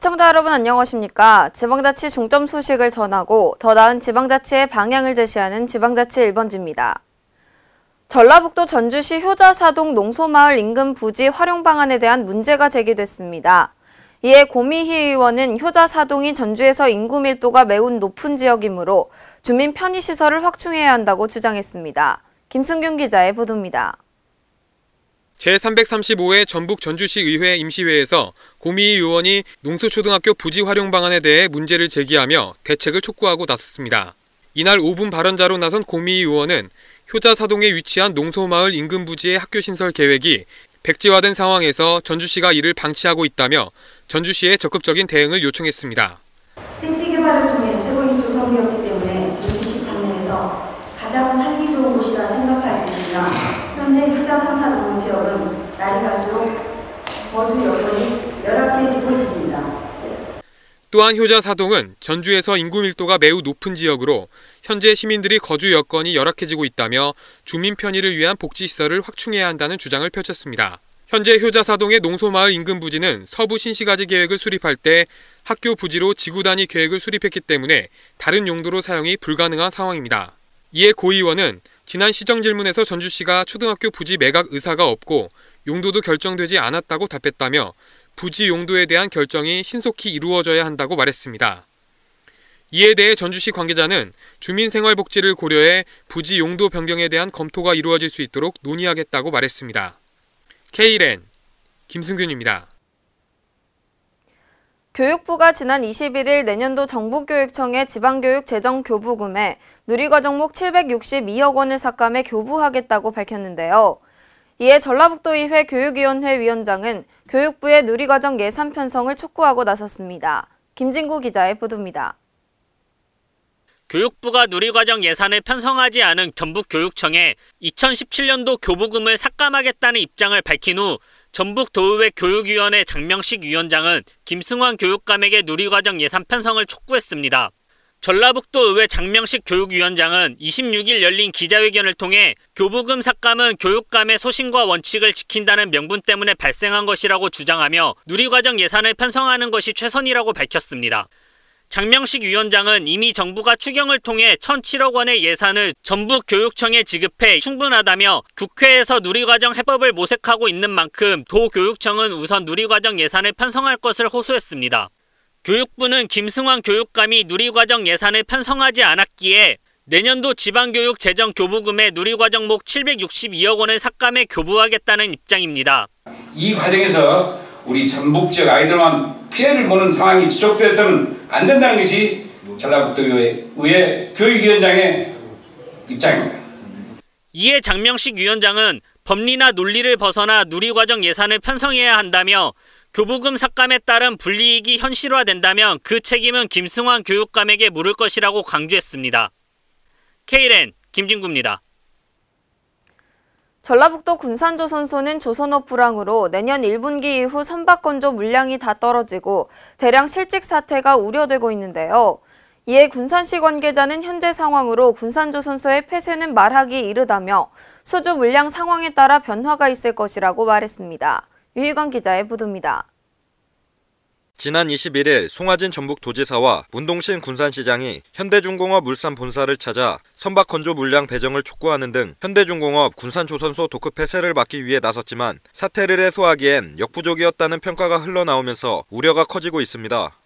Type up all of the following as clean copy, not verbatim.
시청자 여러분 안녕하십니까? 지방자치 중점 소식을 전하고 더 나은 지방자치의 방향을 제시하는 지방자치 1번지입니다. 전라북도 전주시 효자사동 농소마을 인근 부지 활용 방안에 대한 문제가 제기됐습니다. 이에 고미희 의원은 효자사동이 전주에서 인구 밀도가 매우 높은 지역이므로 주민 편의시설을 확충해야 한다고 주장했습니다. 김승균 기자의 보도입니다. 제335회 전북 전주시 의회 임시회에서 고미희 의원이 농소초등학교 부지 활용 방안에 대해 문제를 제기하며 대책을 촉구하고 나섰습니다. 이날 5분 발언자로 나선 고미희 의원은 효자사동에 위치한 농소마을 인근 부지의 학교 신설 계획이 백지화된 상황에서 전주시가 이를 방치하고 있다며 전주시에 적극적인 대응을 요청했습니다. 택지 개발을 통해 새로이 조성되었기 때문에 전주시 방면에서 가장 살기 좋은 곳이라 생각할 수 있으나 현재 효자 3사동 지역은 날이 갈수록 거주 여건이 열악해지고 있습니다. 또한 효자사동은 전주에서 인구 밀도가 매우 높은 지역으로 현재 시민들이 거주 여건이 열악해지고 있다며 주민 편의를 위한 복지시설을 확충해야 한다는 주장을 펼쳤습니다. 현재 효자사동의 농소마을 인근 부지는 서부 신시가지 계획을 수립할 때 학교 부지로 지구 단위 계획을 수립했기 때문에 다른 용도로 사용이 불가능한 상황입니다. 이에 고 의원은 지난 시정질문에서 전주시가 초등학교 부지 매각 의사가 없고 용도도 결정되지 않았다고 답했다며 부지 용도에 대한 결정이 신속히 이루어져야 한다고 말했습니다. 이에 대해 전주시 관계자는 주민생활복지를 고려해 부지 용도 변경에 대한 검토가 이루어질 수 있도록 논의하겠다고 말했습니다. K1N 김승균입니다. 교육부가 지난 21일 내년도 정부교육청에 지방교육 재정 교부금에 누리과정목 762억 원을 삭감해 교부하겠다고 밝혔는데요. 이에 전라북도의회 교육위원회 위원장은 교육부의 누리과정 예산 편성을 촉구하고 나섰습니다. 김진구 기자의 보도입니다. 교육부가 누리과정 예산을 편성하지 않은 전북교육청에 2017년도 교부금을 삭감하겠다는 입장을 밝힌 후 전북도의회 교육위원회 장명식 위원장은 김승환 교육감에게 누리과정 예산 편성을 촉구했습니다. 전라북도의회 장명식 교육위원장은 26일 열린 기자회견을 통해 교부금 삭감은 교육감의 소신과 원칙을 지킨다는 명분 때문에 발생한 것이라고 주장하며 누리과정 예산을 편성하는 것이 최선이라고 밝혔습니다. 장명식 위원장은 이미 정부가 추경을 통해 1,007억 원의 예산을 전북교육청에 지급해 충분하다며 국회에서 누리과정 해법을 모색하고 있는 만큼 도교육청은 우선 누리과정 예산을 편성할 것을 호소했습니다. 교육부는 김승환 교육감이 누리과정 예산을 편성하지 않았기에 내년도 지방교육 재정 교부금에 누리과정목 762억 원을 삭감해 교부하겠다는 입장입니다. 이 과정에서 우리 전북 지역 아이들만 피해를 보는 상황이 지속돼서는 안 된다는 것이 전라북도의회 교육위원장의 입장입니다. 이에 장명식 위원장은 법리나 논리를 벗어나 누리과정 예산을 편성해야 한다며 교부금 삭감에 따른 불이익이 현실화된다면 그 책임은 김승환 교육감에게 물을 것이라고 강조했습니다. K1N 김진구입니다. 전라북도 군산조선소는 조선업 불황으로 내년 1분기 이후 선박건조 물량이 다 떨어지고 대량 실직 사태가 우려되고 있는데요. 이에 군산시 관계자는 현재 상황으로 군산조선소의 폐쇄는 말하기 이르다며 수주 물량 상황에 따라 변화가 있을 것이라고 말했습니다. 유희관 기자의 보도입니다. 지난 21일 송하진 전북도지사와 문동신 군산시장이 현대중공업 울산 본사를 찾아 선박 건조 물량 배정을 촉구하는 등 현대중공업 군산조선소 도크 폐쇄를 막기 위해 나섰지만 사태를 해소하기엔 역부족이었다는 평가가 흘러나오면서 우려가 커지고 있습니다.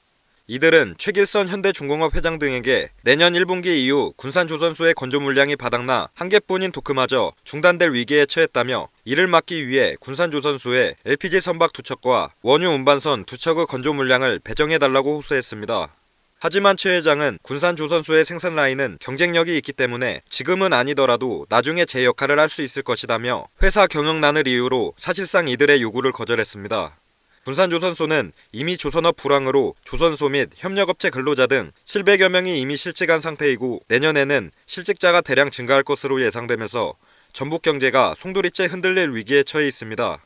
이들은 최길선 현대중공업 회장 등에게 내년 1분기 이후 군산조선소의 건조 물량이 바닥나 한 개뿐인 도크마저 중단될 위기에 처했다며 이를 막기 위해 군산조선소에 LPG 선박 2척과 원유 운반선 2척의 건조 물량을 배정해달라고 호소했습니다. 하지만 최 회장은 군산조선소의 생산 라인은 경쟁력이 있기 때문에 지금은 아니더라도 나중에 제 역할을 할 수 있을 것이다며 회사 경영난을 이유로 사실상 이들의 요구를 거절했습니다. 군산조선소는 이미 조선업 불황으로 조선소 및 협력업체 근로자 등 700여 명이 이미 실직한 상태이고 내년에는 실직자가 대량 증가할 것으로 예상되면서 전북 경제가 송두리째 흔들릴 위기에 처해 있습니다.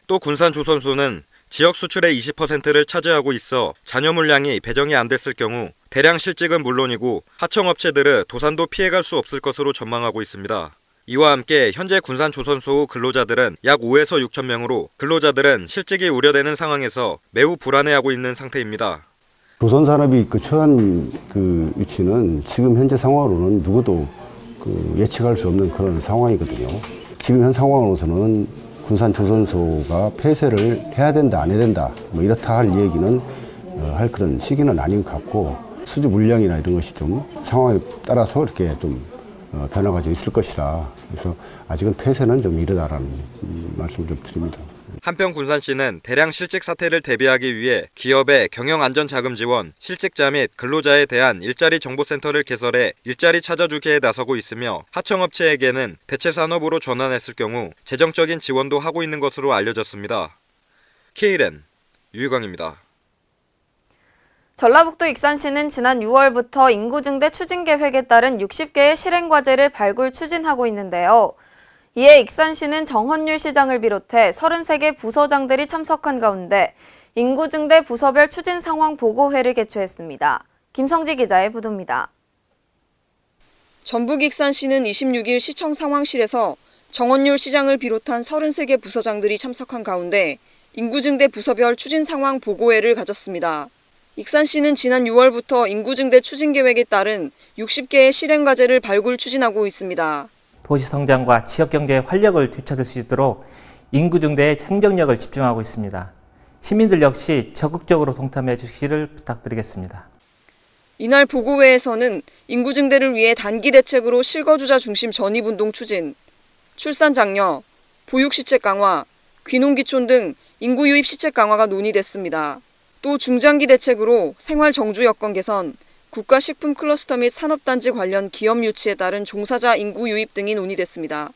또 군산조선소는 지역 수출의 20%를 차지하고 있어 잔여 물량이 배정이 안 됐을 경우 대량 실직은 물론이고 하청업체들의 도산도 피해갈 수 없을 것으로 전망하고 있습니다. 이와 함께 현재 군산조선소 근로자들은 약 5에서 6천 명으로 근로자들은 실직이 우려되는 상황에서 매우 불안해하고 있는 상태입니다. 조선산업이 처한 위치는 지금 현재 상황으로는 누구도 예측할 수 없는 그런 상황이거든요. 지금 현 상황으로서는 군산조선소가 폐쇄를 해야 된다, 안 해야 된다, 이렇다 할 얘기는 할 그런 시기는 아닌 것 같고, 수주 물량이나 이런 것이 좀 상황에 따라서 이렇게 좀 변화가 좀 있을 것이다. 그래서 아직은 폐쇄는 좀 이르다라는 말씀을 좀 드립니다. 한편 군산시는 대량 실직 사태를 대비하기 위해 기업의 경영안전자금 지원, 실직자 및 근로자에 대한 일자리 정보센터를 개설해 일자리 찾아주기에 나서고 있으며 하청업체에게는 대체산업으로 전환했을 경우 재정적인 지원도 하고 있는 것으로 알려졌습니다. KLN 유희광입니다. 전라북도 익산시는 지난 6월부터 인구 증대 추진 계획에 따른 60개의 실행 과제를 발굴 추진하고 있는데요. 이에 익산시는 정헌율 시장을 비롯해 33개 부서장들이 참석한 가운데 인구 증대 부서별 추진 상황 보고회를 개최했습니다. 김성지 기자의 보도입니다. 전북 익산시는 26일 시청 상황실에서 정헌율 시장을 비롯한 33개 부서장들이 참석한 가운데 인구 증대 부서별 추진 상황 보고회를 가졌습니다. 익산시는 지난 6월부터 인구 증대 추진 계획에 따른 60개의 실행 과제를 발굴 추진하고 있습니다. 도시 성장과 지역 경제의 활력을 되찾을 수 있도록 인구 증대에 행정력을 집중하고 있습니다. 시민들 역시 적극적으로 동참해 주시기를 부탁드리겠습니다. 이날 보고회에서는 인구 증대를 위해 단기 대책으로 실거주자 중심 전입운동 추진, 출산 장려, 보육 시책 강화, 귀농귀촌 등 인구 유입 시책 강화가 논의됐습니다. 또 중장기 대책으로 생활 정주 여건 개선, 국가식품 클러스터 및 산업단지 관련 기업 유치에 따른 종사자 인구 유입 등이 논의됐습니다.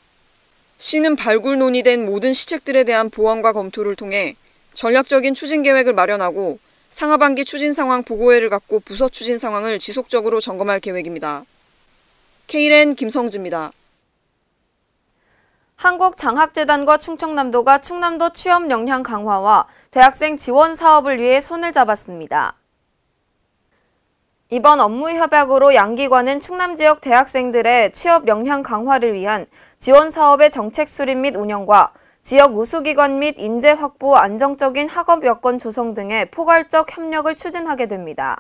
시는 발굴 논의된 모든 시책들에 대한 보완과 검토를 통해 전략적인 추진 계획을 마련하고 상하반기 추진 상황 보고회를 갖고 부서 추진 상황을 지속적으로 점검할 계획입니다. KLN 김성지입니다. 한국장학재단과 충청남도가 충남도 취업 역량 강화와 대학생 지원 사업을 위해 손을 잡았습니다. 이번 업무 협약으로 양기관은 충남 지역 대학생들의 취업 역량 강화를 위한 지원 사업의 정책 수립 및 운영과 지역 우수기관 및 인재 확보, 안정적인 학업 여건 조성 등의 포괄적 협력을 추진하게 됩니다.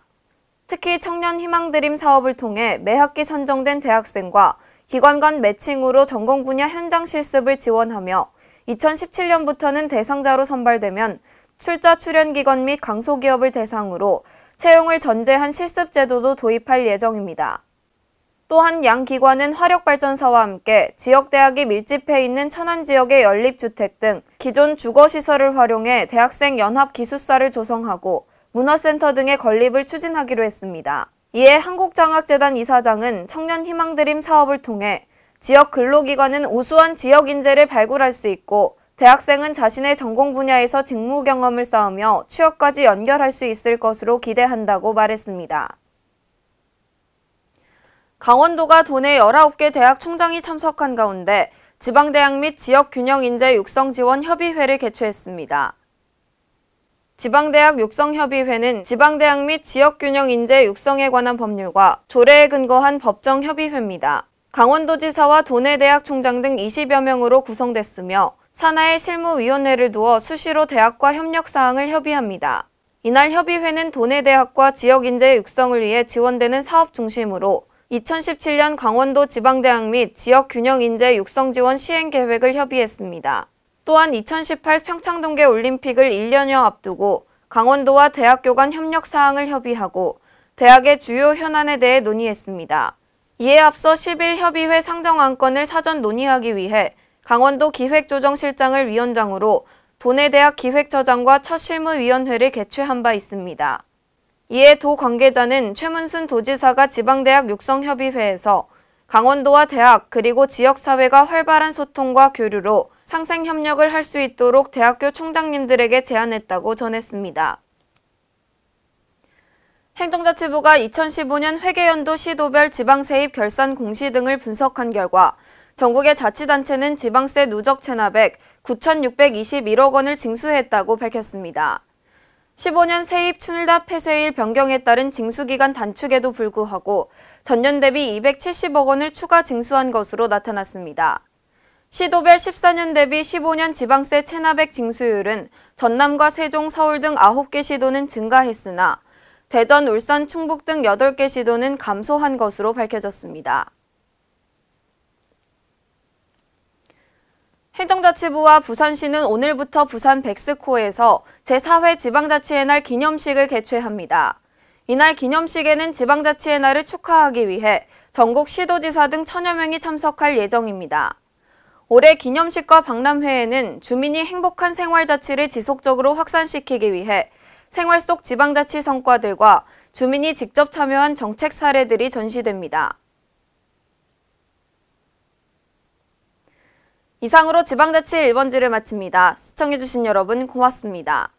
특히 청년 희망 드림 사업을 통해 매 학기 선정된 대학생과 기관 간 매칭으로 전공 분야 현장 실습을 지원하며 2017년부터는 대상자로 선발되면 출자 출연 기관 및 강소기업을 대상으로 채용을 전제한 실습 제도도 도입할 예정입니다. 또한 양 기관은 화력발전사와 함께 지역대학이 밀집해 있는 천안 지역의 연립주택 등 기존 주거시설을 활용해 대학생 연합기숙사를 조성하고 문화센터 등의 건립을 추진하기로 했습니다. 이에 한국장학재단 이사장은 청년 희망드림 사업을 통해 지역 근로기관은 우수한 지역 인재를 발굴할 수 있고 대학생은 자신의 전공 분야에서 직무 경험을 쌓으며 취업까지 연결할 수 있을 것으로 기대한다고 말했습니다. 강원도가 도내 19개 대학 총장이 참석한 가운데 지방대학 및 지역균형인재 육성지원협의회를 개최했습니다. 지방대학 육성협의회는 지방대학 및 지역균형인재 육성에 관한 법률과 조례에 근거한 법정협의회입니다. 강원도지사와 도내대학 총장 등 20여 명으로 구성됐으며 산하의 실무위원회를 두어 수시로 대학과 협력사항을 협의합니다. 이날 협의회는 도내대학과 지역인재 육성을 위해 지원되는 사업 중심으로 2017년 강원도 지방대학 및 지역균형인재 육성지원 시행계획을 협의했습니다. 또한 2018 평창동계 올림픽을 1년여 앞두고 강원도와 대학교 간 협력사항을 협의하고 대학의 주요 현안에 대해 논의했습니다. 이에 앞서 10일 협의회 상정안건을 사전 논의하기 위해 강원도 기획조정실장을 위원장으로 도내대학 기획처장과 첫 실무위원회를 개최한 바 있습니다. 이에 도 관계자는 최문순 도지사가 지방대학 육성협의회에서 강원도와 대학 그리고 지역사회가 활발한 소통과 교류로 상생협력을 할 수 있도록 대학교 총장님들에게 제안했다고 전했습니다. 행정자치부가 2015년 회계연도 시도별 지방세입 결산 공시 등을 분석한 결과 전국의 자치단체는 지방세 누적 체납액 9,621억 원을 징수했다고 밝혔습니다. 15년 세입 출납 폐쇄일 변경에 따른 징수기간 단축에도 불구하고 전년 대비 270억 원을 추가 징수한 것으로 나타났습니다. 시도별 14년 대비 15년 지방세 체납액 징수율은 전남과 세종, 서울 등 9개 시도는 증가했으나 대전, 울산, 충북 등 8개 시도는 감소한 것으로 밝혀졌습니다. 행정자치부와 부산시는 오늘부터 부산 백스코에서 제4회 지방자치의 날 기념식을 개최합니다. 이날 기념식에는 지방자치의 날을 축하하기 위해 전국 시도지사 등 1000여 명이 참석할 예정입니다. 올해 기념식과 박람회에는 주민이 행복한 생활자치를 지속적으로 확산시키기 위해 생활 속 지방자치 성과들과 주민이 직접 참여한 정책 사례들이 전시됩니다. 이상으로 지방자치 1번지를 마칩니다. 시청해주신 여러분 고맙습니다.